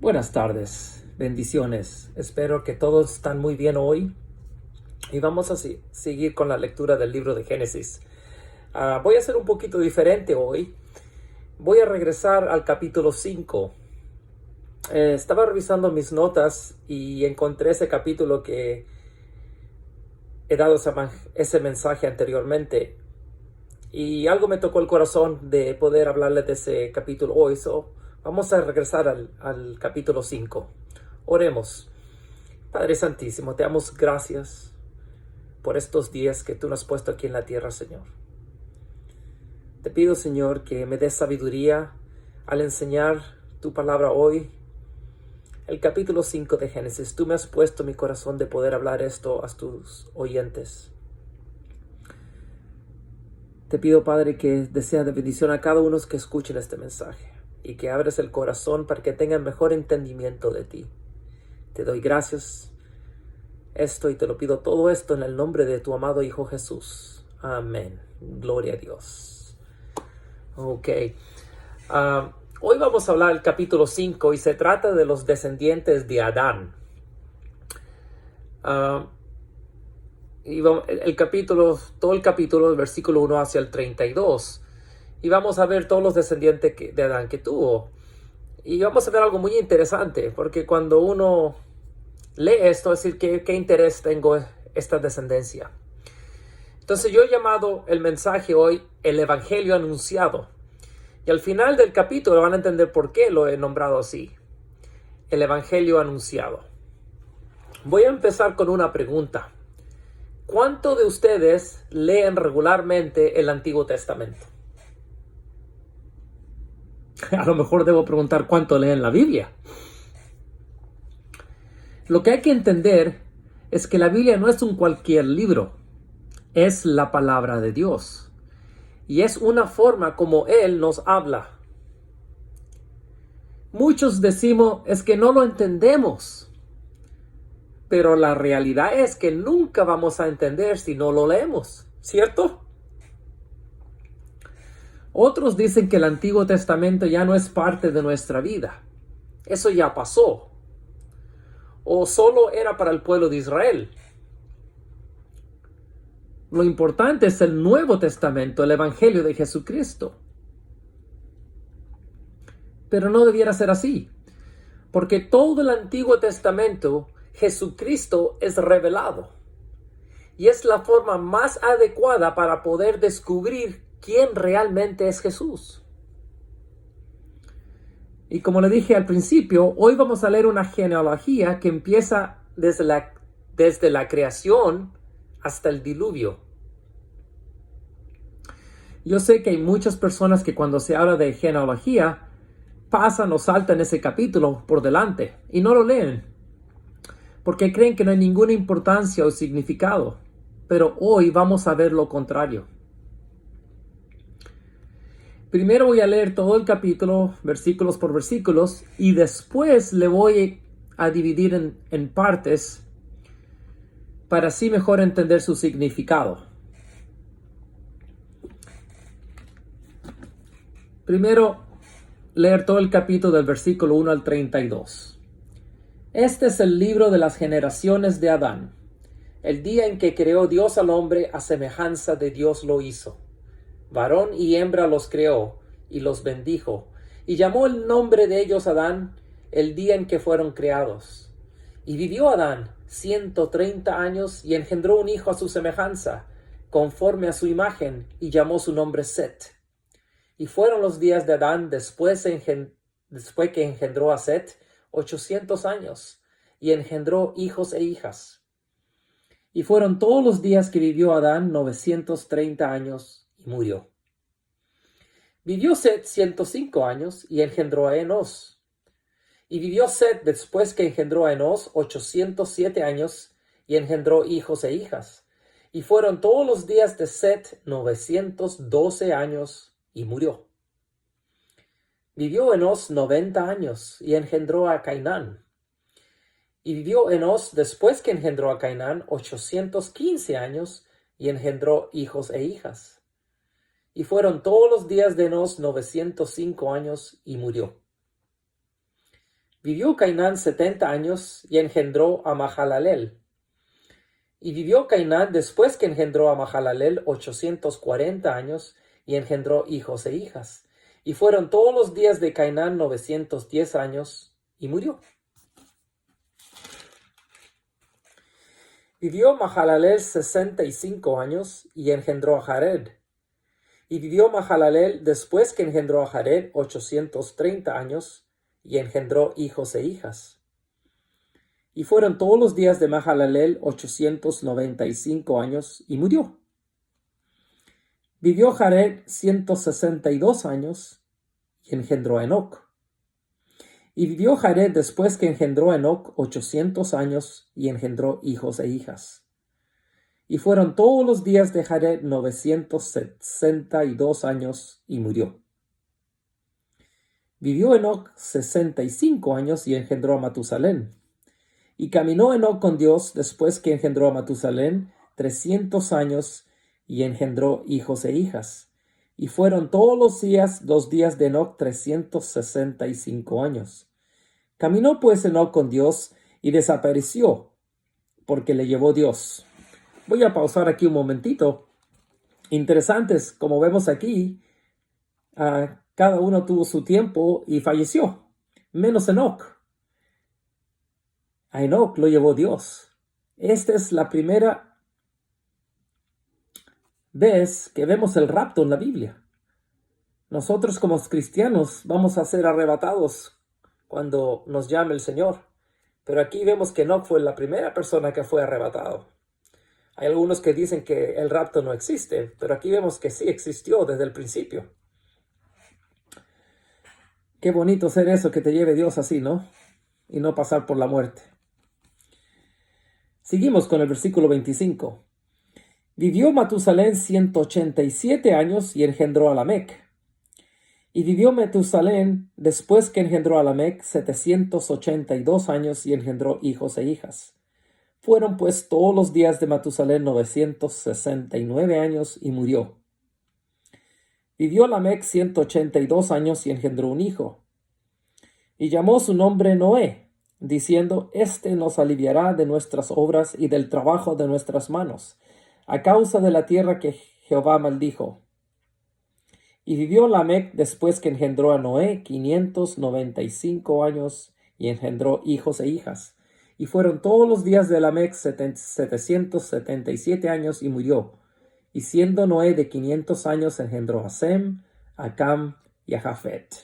Buenas tardes, bendiciones. Espero que todos están muy bien hoy y vamos a seguir con la lectura del libro de Génesis. Voy a hacer un poquito diferente hoy. Voy a regresar al capítulo 5. Estaba revisando mis notas y encontré ese capítulo que he dado ese mensaje anteriormente. Y algo me tocó el corazón de poder hablarles de ese capítulo hoy. Vamos a regresar al capítulo 5. Oremos. Padre Santísimo, te damos gracias por estos días que tú nos has puesto aquí en la tierra, Señor. Te pido, Señor, que me des sabiduría al enseñar tu palabra hoy. El capítulo 5 de Génesis, tú me has puesto en mi corazón de poder hablar esto a tus oyentes. Te pido, Padre, que desea de bendición a cada uno que escuchen este mensaje y que abres el corazón para que tengan mejor entendimiento de ti. Te doy gracias y te lo pido todo esto en el nombre de tu amado Hijo Jesús. Amén. Gloria a Dios. Ok. Hoy vamos a hablar del capítulo 5 y se trata de los descendientes de Adán. Todo el capítulo, del versículo 1 hacia el 32. Y vamos a ver todos los descendientes de Adán que tuvo. Y vamos a ver algo muy interesante, porque cuando uno lee esto, es decir, ¿qué interés tengo esta descendencia? Entonces yo he llamado el mensaje hoy el Evangelio anunciado. Y al final del capítulo van a entender por qué lo he nombrado así. El Evangelio anunciado. Voy a empezar con una pregunta. ¿Cuántos de ustedes leen regularmente el Antiguo Testamento? A lo mejor debo preguntar cuánto leen la Biblia. Lo que hay que entender es que la Biblia no es un cualquier libro, es la palabra de Dios. Y es una forma como Él nos habla. Muchos decimos es que no lo entendemos, pero la realidad es que nunca vamos a entender si no lo leemos, ¿cierto? Otros dicen que el Antiguo Testamento ya no es parte de nuestra vida. Eso ya pasó. O solo era para el pueblo de Israel. Lo importante es el Nuevo Testamento, el Evangelio de Jesucristo. Pero no debiera ser así, porque todo el Antiguo Testamento, Jesucristo es revelado. Y es la forma más adecuada para poder descubrir quién realmente es Jesús. Y como le dije al principio, hoy vamos a leer una genealogía que empieza desde la creación hasta el diluvio. Yo sé que hay muchas personas que cuando se habla de genealogía pasan o saltan ese capítulo por delante y no lo leen porque creen que no hay ninguna importancia o significado. Pero hoy vamos a ver lo contrario. Primero voy a leer todo el capítulo, versículos por versículos, y después le voy a dividir en partes para así mejor entender su significado. Primero, leer todo el capítulo del versículo 1 al 32. Este es el libro de las generaciones de Adán. El día en que creó Dios al hombre, a semejanza de Dios lo hizo. Varón y hembra los creó, y los bendijo, y llamó el nombre de ellos Adán el día en que fueron creados. Y vivió Adán 130 años, y engendró un hijo a su semejanza, conforme a su imagen, y llamó su nombre Set. Y fueron los días de Adán después que engendró a Set, 800 años, y engendró hijos e hijas. Y fueron todos los días que vivió Adán 930 años, y murió. Vivió Set 105 años, y engendró a Enos. Y vivió Set después que engendró a Enos 807 años, y engendró hijos e hijas. Y fueron todos los días de Set 912 años, y murió. Vivió Enos 90 años, y engendró a Cainán. Y vivió Enos después que engendró a Cainán 815 años, y engendró hijos e hijas. Y fueron todos los días de Enos 905 años, y murió. Vivió Cainán 70 años y engendró a Mahalalel. Y vivió Cainán después que engendró a Mahalalel 840 años y engendró hijos e hijas. Y fueron todos los días de Cainán 910 años y murió. Vivió Mahalalel 65 años y engendró a Jared. Y vivió Mahalalel después que engendró a Jared 830 años y engendró hijos e hijas. Y fueron todos los días de Mahalalel 895 años y murió. Vivió Jared 162 años y engendró a Enoc. Y vivió Jared después que engendró a Enoc 800 años y engendró hijos e hijas. Y fueron todos los días de Jared 962 años y murió. Vivió Enoc 65 años y engendró a Matusalén. Y caminó Enoc con Dios después que engendró a Matusalén 300 años y engendró hijos e hijas. Y fueron todos los días de Enoc 365 años. Caminó pues Enoc con Dios y desapareció, porque le llevó Dios. Voy a pausar aquí un momentito. Interesantes, como vemos aquí, cada uno tuvo su tiempo y falleció, menos Enoc. A Enoc lo llevó Dios. Esta es la primera vez que vemos el rapto en la Biblia. Nosotros como cristianos vamos a ser arrebatados cuando nos llame el Señor. Pero aquí vemos que Enoc fue la primera persona que fue arrebatado. Hay algunos que dicen que el rapto no existe, pero aquí vemos que sí existió desde el principio. Qué bonito ser eso, que te lleve Dios así, ¿no? Y no pasar por la muerte. Seguimos con el versículo 25. Vivió Matusalén 187 años y engendró a Lamec. Y vivió Matusalén después que engendró a Lamec 782 años y engendró hijos e hijas. Fueron pues todos los días de Matusalén 969 años y murió. Vivió Lamec 182 años y engendró un hijo. Y llamó su nombre Noé, diciendo: Este nos aliviará de nuestras obras y del trabajo de nuestras manos, a causa de la tierra que Jehová maldijo. Y vivió Lamec después que engendró a Noé 595 años y engendró hijos e hijas. Y fueron todos los días de Lamec 777 años y murió. Y siendo Noé de 500 años engendró a Sem, a Cam y a Jafet.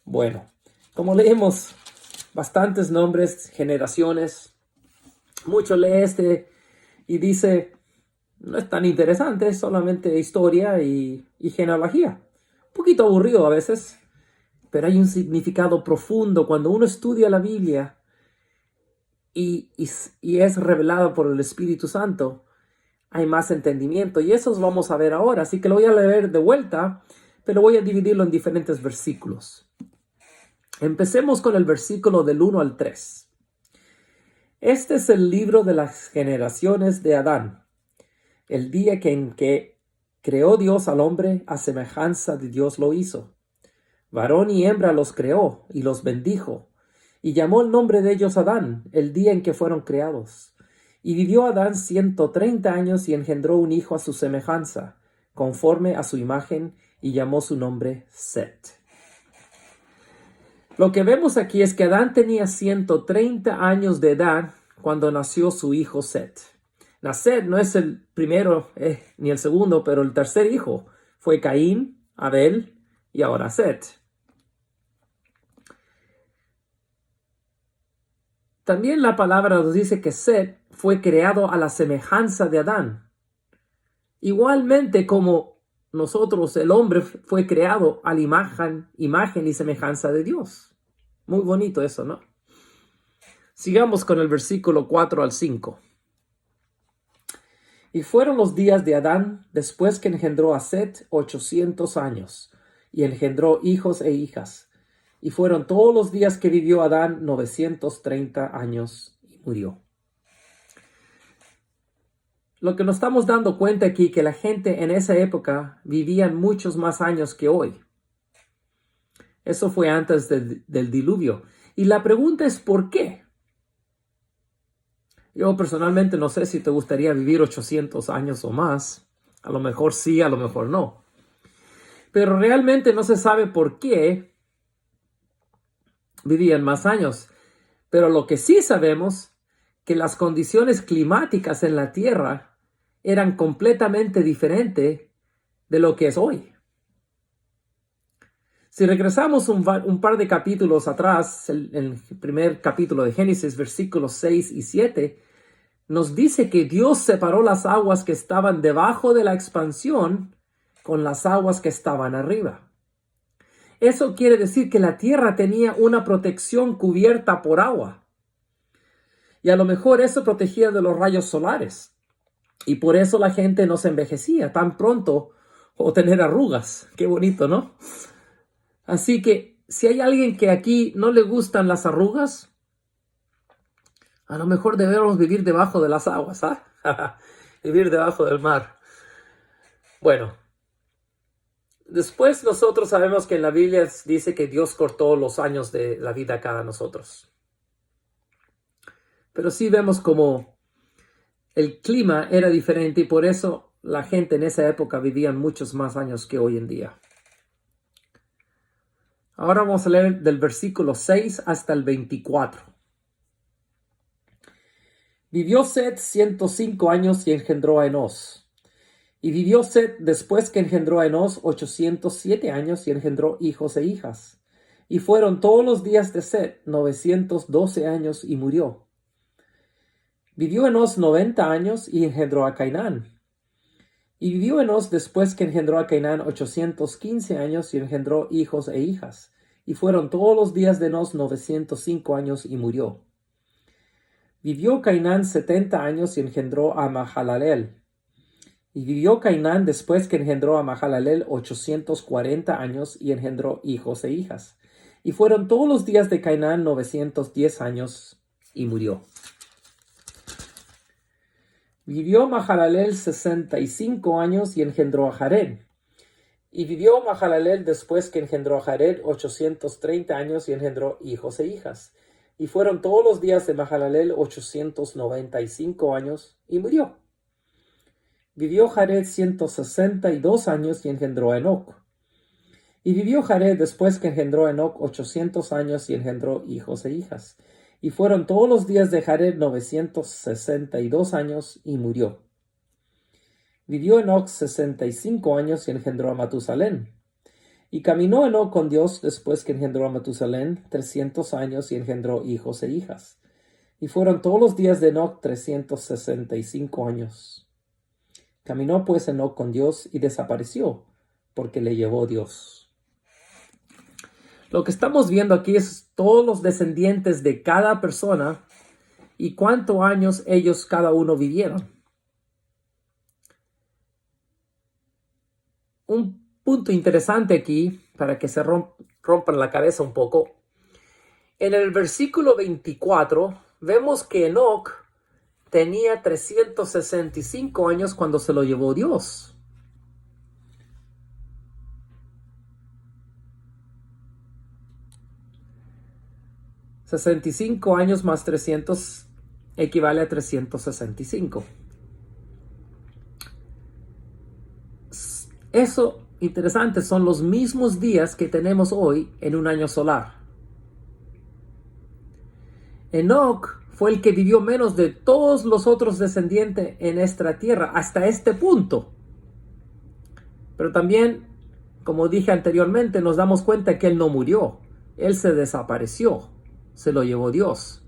Bueno, como leemos bastantes nombres, generaciones, mucho lee y dice, no es tan interesante, es solamente historia y genealogía. Un poquito aburrido a veces, pero hay un significado profundo cuando uno estudia la Biblia y es revelado por el Espíritu Santo. Hay más entendimiento y eso vamos a ver ahora. Así que lo voy a leer de vuelta, pero voy a dividirlo en diferentes versículos. Empecemos con el versículo del 1 al 3. Este es el libro de las generaciones de Adán. El día en que creó Dios al hombre, a semejanza de Dios lo hizo. Varón y hembra los creó y los bendijo. Y llamó el nombre de ellos Adán, el día en que fueron creados. Y vivió Adán 130 años y engendró un hijo a su semejanza, conforme a su imagen, y llamó su nombre Set. Lo que vemos aquí es que Adán tenía 130 años de edad cuando nació su hijo Set. Set no es el primero ni el segundo, pero el tercer hijo fue Caín, Abel y ahora Set. También la palabra nos dice que Set fue creado a la semejanza de Adán. Igualmente como nosotros, el hombre fue creado a la imagen y semejanza de Dios. Muy bonito eso, ¿no? Sigamos con el versículo 4 al 5. Y fueron los días de Adán después que engendró a Set 800 años, y engendró hijos e hijas. Y fueron todos los días que vivió Adán 930 años y murió. Lo que nos estamos dando cuenta aquí que la gente en esa época vivían muchos más años que hoy. Eso fue antes del diluvio. Y la pregunta es ¿por qué? Yo personalmente no sé si te gustaría vivir 800 años o más. A lo mejor sí, a lo mejor no. Pero realmente no se sabe por qué vivían más años. Pero lo que sí sabemos, que las condiciones climáticas en la Tierra eran completamente diferentes de lo que es hoy. Si regresamos un par de capítulos atrás, el primer capítulo de Génesis, versículos 6 y 7, nos dice que Dios separó las aguas que estaban debajo de la expansión con las aguas que estaban arriba. Eso quiere decir que la tierra tenía una protección cubierta por agua. Y a lo mejor eso protegía de los rayos solares. Y por eso la gente no se envejecía tan pronto o tener arrugas. Qué bonito, ¿no? Así que si hay alguien que aquí no le gustan las arrugas, a lo mejor debemos vivir debajo de las aguas, ¿ah? Vivir debajo del mar. Bueno, después nosotros sabemos que en la Biblia dice que Dios cortó los años de la vida a cada nosotros. Pero sí vemos como el clima era diferente y por eso la gente en esa época vivía muchos más años que hoy en día. Ahora vamos a leer del versículo 6 hasta el 24. Vivió Set 105 años y engendró a Enós. Y vivió Set después que engendró a Enós 807 años y engendró hijos e hijas. Y fueron todos los días de Set 912 años y murió. Vivió Enós 90 años y engendró a Cainán. Y vivió Enós después que engendró a Cainán 815 años y engendró hijos e hijas. Y fueron todos los días de Enós 905 años y murió. Vivió Cainán 70 años y engendró a Mahalalel. Y vivió Cainán después que engendró a Mahalalel 840 años y engendró hijos e hijas. Y fueron todos los días de Cainán 910 años y murió. Vivió Mahalalel 65 años y engendró a Jared. Y vivió Mahalalel después que engendró a Jared 830 años y engendró hijos e hijas. Y fueron todos los días de Mahalalel 895 años y murió. Vivió Jared 162 años y engendró a Enoc. Y vivió Jared después que engendró a Enoc 800 años y engendró hijos e hijas. Y fueron todos los días de Jared 962 años y murió. Vivió Enoc 65 años y engendró a Matusalén. Y caminó Enoc con Dios después que engendró a Matusalén 300 años y engendró hijos e hijas. Y fueron todos los días de Enoc 365 años. Caminó pues Enoc con Dios y desapareció, porque le llevó Dios. Lo que estamos viendo aquí es todos los descendientes de cada persona y cuántos años ellos cada uno vivieron. Un punto interesante aquí, para que se rompan la cabeza un poco. En el versículo 24 vemos que Enoc tenía 365 años cuando se lo llevó Dios. $65 años más 300 equivale a 365. Eso, interesante, son los mismos días que tenemos hoy en un año solar. Enoc fue el que vivió menos de todos los otros descendientes en esta tierra hasta este punto. Pero también, como dije anteriormente, nos damos cuenta que él no murió. Él se desapareció. Se lo llevó Dios.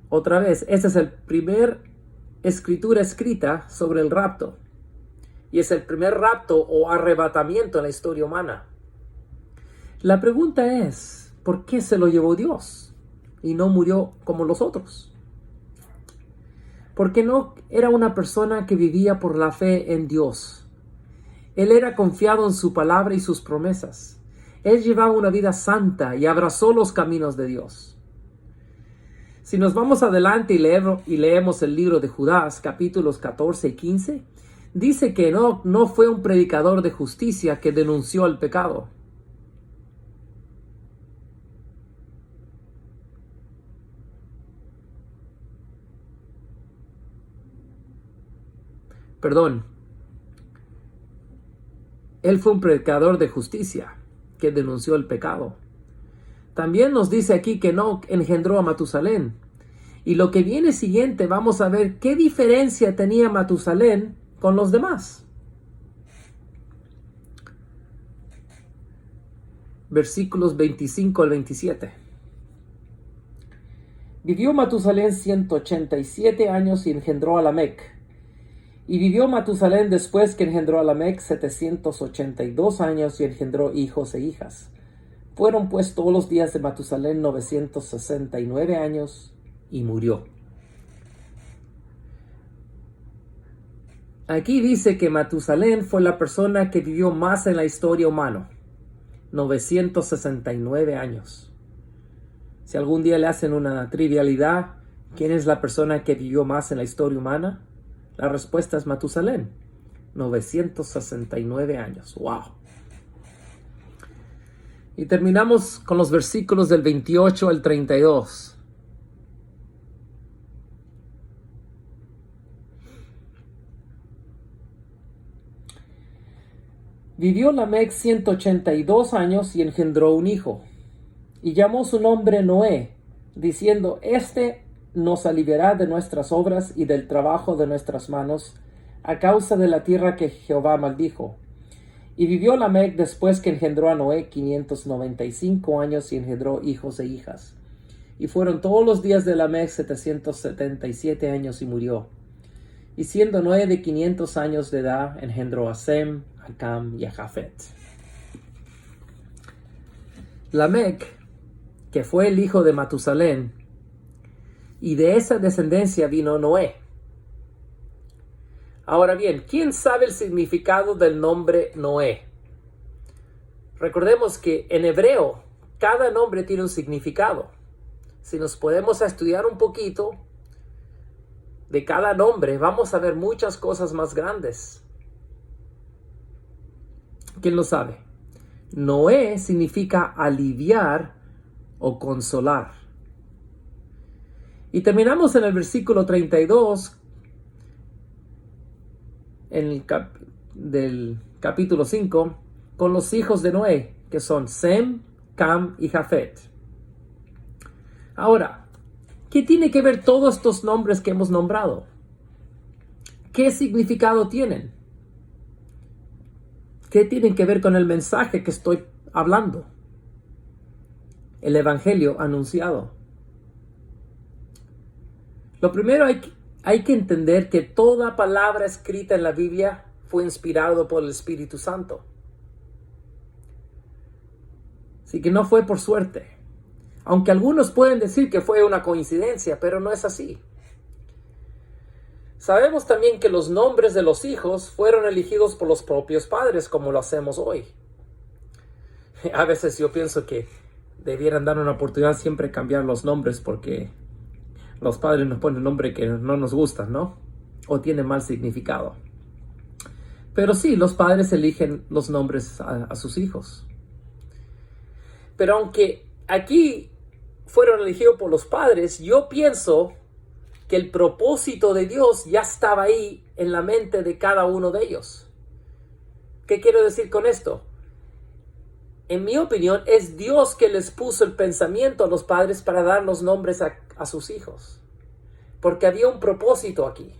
Otra vez, esa es la primera escritura escrita sobre el rapto. Y es el primer rapto o arrebatamiento en la historia humana. La pregunta es, ¿por qué se lo llevó Dios y no murió como los otros? Porque no era una persona que vivía por la fe en Dios. Él era confiado en su palabra y sus promesas. Él llevaba una vida santa y abrazó los caminos de Dios. Si nos vamos adelante y leemos el libro de Judas, capítulos 14 y 15, dice que Enoc no fue un predicador de justicia que denunció el pecado. Él fue un predicador de justicia que denunció el pecado. También nos dice aquí que Enoc engendró a Matusalén. Y lo que viene siguiente, vamos a ver qué diferencia tenía Matusalén con los demás. Versículos 25 al 27. Vivió Matusalén 187 años y engendró a Lamec. Y vivió Matusalén después que engendró a Lamec 782 años y engendró hijos e hijas. Fueron pues todos los días de Matusalén 969 años y murió. Aquí dice que Matusalén fue la persona que vivió más en la historia humana. 969 años. Si algún día le hacen una trivialidad, ¿quién es la persona que vivió más en la historia humana? La respuesta es Matusalén. 969 años. ¡Wow! Y terminamos con los versículos del 28 al 32. Vivió Lamec 182 años y engendró un hijo. Y llamó su nombre Noé, diciendo: Este nos aliviará de nuestras obras y del trabajo de nuestras manos, a causa de la tierra que Jehová maldijo. Y vivió Lamec después que engendró a Noé 595 años y engendró hijos e hijas. Y fueron todos los días de Lamec 777 años y murió. Y siendo Noé de 500 años de edad, engendró a Sem, a Cam y a Jafet. Lamec, que fue el hijo de Matusalén, y de esa descendencia vino Noé. Ahora bien, ¿quién sabe el significado del nombre Noé? Recordemos que en hebreo cada nombre tiene un significado. Si nos podemos estudiar un poquito de cada nombre, vamos a ver muchas cosas más grandes. ¿Quién lo sabe? Noé significa aliviar o consolar. Y terminamos en el versículo 32 del capítulo 5 con los hijos de Noé, que son Sem, Cam y Jafet. Ahora, ¿qué tiene que ver todos estos nombres que hemos nombrado? ¿Qué significado tienen? ¿Qué tienen que ver con el mensaje que estoy hablando? El evangelio anunciado. Lo primero hay que entender que toda palabra escrita en la Biblia fue inspirado por el Espíritu Santo. Así que no fue por suerte. Aunque algunos pueden decir que fue una coincidencia, pero no es así. Sabemos también que los nombres de los hijos fueron elegidos por los propios padres, como lo hacemos hoy. A veces yo pienso que debieran dar una oportunidad siempre cambiar los nombres, porque los padres nos ponen nombre que no nos gusta, ¿no? O tiene mal significado. Pero sí, los padres eligen los nombres a sus hijos. Pero aunque aquí fueron elegidos por los padres, yo pienso que el propósito de Dios ya estaba ahí en la mente de cada uno de ellos. ¿Qué quiero decir con esto? En mi opinión, es Dios que les puso el pensamiento a los padres para dar los nombres a sus hijos. Porque había un propósito aquí.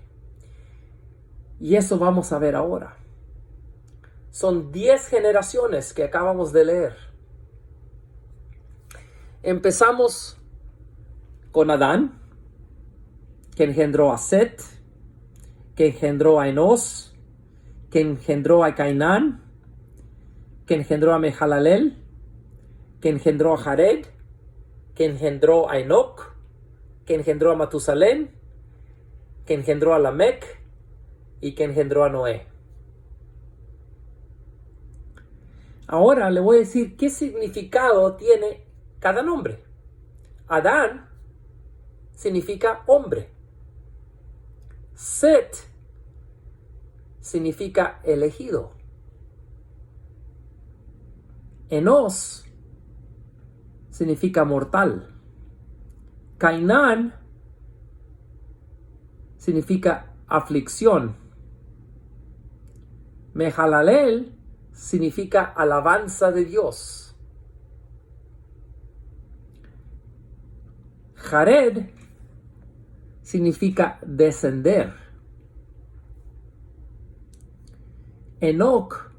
Y eso vamos a ver ahora. Son 10 generaciones que acabamos de leer. Empezamos con Adán, que engendró a Set, que engendró a Enos, que engendró a Cainán, que engendró a Mehalalel, que engendró a Jared, que engendró a Enoc, que engendró a Matusalén, que engendró a Lamec y que engendró a Noé. Ahora le voy a decir qué significado tiene cada nombre. Adán significa hombre. Set significa elegido. Enos significa mortal. Cainán significa aflicción. Mehalalel significa alabanza de Dios. Jared significa descender. Enoc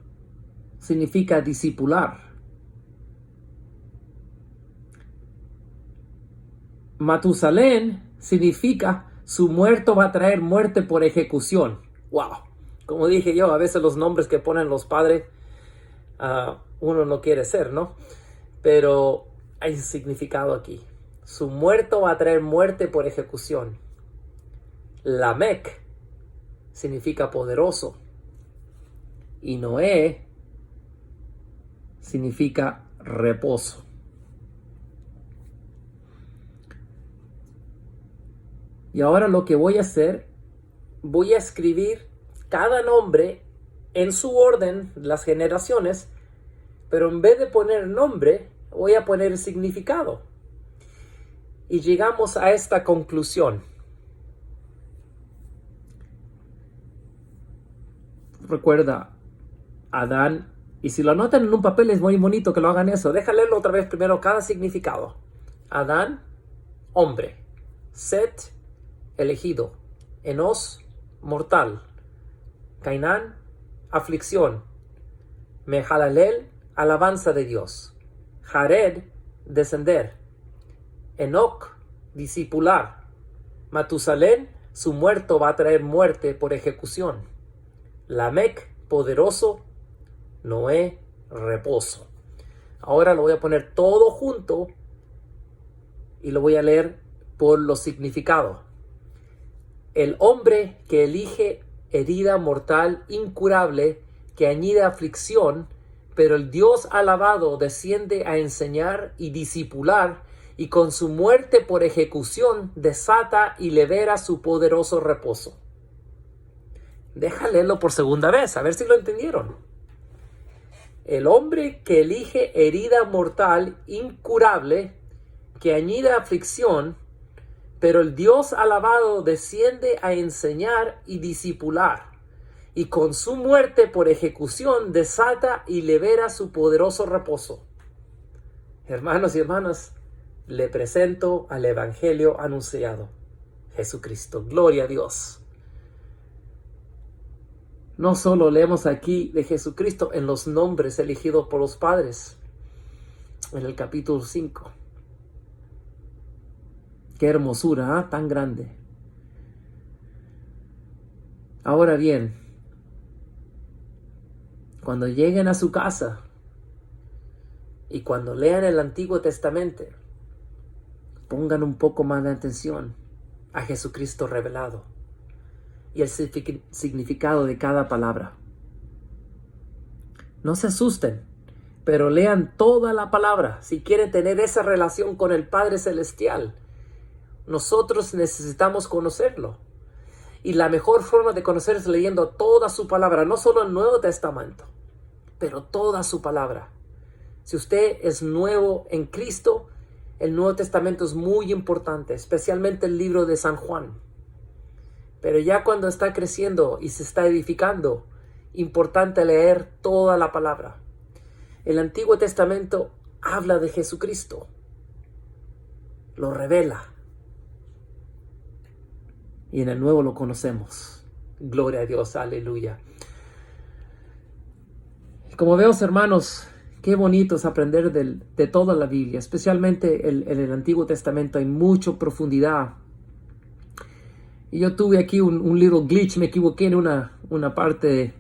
significa discipular. Matusalén significa su muerto va a traer muerte por ejecución. Wow. Como dije yo, a veces los nombres que ponen los padres, uno no quiere ser, ¿no? Pero hay significado aquí. Su muerto va a traer muerte por ejecución. Lamec significa poderoso. Y Noé significa reposo. Y ahora lo que voy a hacer, voy a escribir cada nombre en su orden, las generaciones, pero en vez de poner nombre, voy a poner el significado. Y llegamos a esta conclusión. Recuerda, Adán, y si lo anotan en un papel es muy bonito que lo hagan eso. Déjale leerlo otra vez primero cada significado. Adán, hombre. Set, elegido. Enos, mortal. Cainán, aflicción. Mehalalel, alabanza de Dios. Jared, descender. Enoc, discipular. Matusalén, su muerto va a traer muerte por ejecución. Lamec, poderoso. Noé, reposo. Ahora lo voy a poner todo junto y lo voy a leer por los significados. El hombre que elige herida mortal incurable que añade aflicción, pero el Dios alabado desciende a enseñar y discipular, y con su muerte por ejecución desata y libera su poderoso reposo. Deja leerlo por segunda vez, a ver si lo entendieron. El hombre que elige herida mortal incurable que añade aflicción, pero el Dios alabado desciende a enseñar y discipular, y con su muerte por ejecución desata y libera su poderoso reposo. Hermanos y hermanas, le presento al Evangelio anunciado, Jesucristo. Gloria a Dios. No solo leemos aquí de Jesucristo en los nombres elegidos por los padres, en el capítulo 5. Qué hermosura, tan grande. Ahora bien, cuando lleguen a su casa y cuando lean el Antiguo Testamento, pongan un poco más de atención a Jesucristo revelado y el significado de cada palabra. No se asusten, pero lean toda la palabra si quieren tener esa relación con el Padre Celestial. Nosotros necesitamos conocerlo. Y la mejor forma de conocer es leyendo toda su palabra, no solo el Nuevo Testamento, pero toda su palabra. Si usted es nuevo en Cristo, el Nuevo Testamento es muy importante, especialmente el libro de San Juan. Pero ya cuando está creciendo y se está edificando, importante leer toda la palabra. El Antiguo Testamento habla de Jesucristo, lo revela. Y en el Nuevo lo conocemos. Gloria a Dios, aleluya. Como veo, hermanos, qué bonito es aprender de toda la Biblia, especialmente en el Antiguo Testamento. Hay mucha profundidad. Y yo tuve aquí un little glitch, me equivoqué en una parte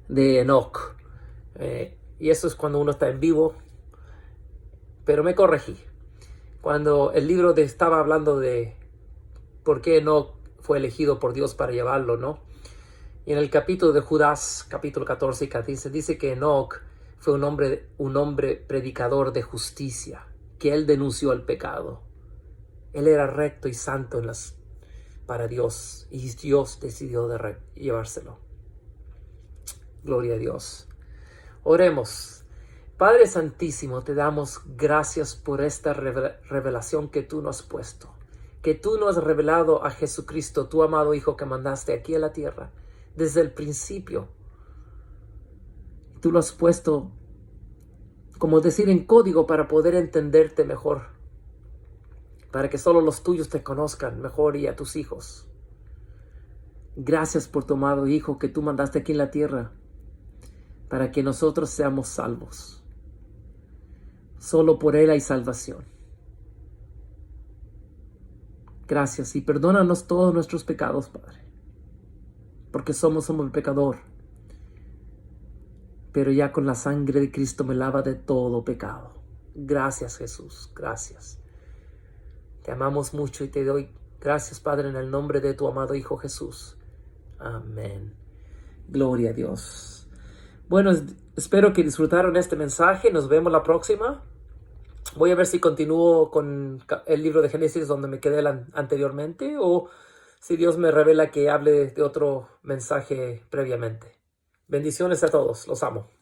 de Enoch. Y eso es cuando uno está en vivo. Pero me corregí. Cuando el libro estaba hablando de por qué Enoch fue elegido por Dios para llevarlo, ¿no? Y en el capítulo de Judas, capítulo 14 y 15, dice que Enoch fue un hombre predicador de justicia, que él denunció el pecado. Él era recto y santo para Dios, y Dios decidió llevárselo. Gloria a Dios. Oremos. Padre Santísimo, te damos gracias por esta revelación que tú nos has puesto, que tú nos has revelado a Jesucristo, tu amado Hijo que mandaste aquí a la tierra desde el principio, Tú lo has puesto, como decir, en código para poder entenderte mejor, para que solo los tuyos te conozcan mejor y a tus hijos. Gracias por tu amado Hijo que tú mandaste aquí en la tierra para que nosotros seamos salvos. Solo por Él hay salvación. Gracias y perdónanos todos nuestros pecados, Padre, porque somos el pecador. Pero ya con la sangre de Cristo me lava de todo pecado. Gracias, Jesús, gracias. Te amamos mucho y te doy gracias, Padre, en el nombre de tu amado Hijo Jesús. Amén. Gloria a Dios. Bueno, espero que disfrutaron este mensaje. Nos vemos la próxima. Voy a ver si continúo con el libro de Génesis donde me quedé anteriormente, o si Dios me revela que hable de otro mensaje previamente. Bendiciones a todos. Los amo.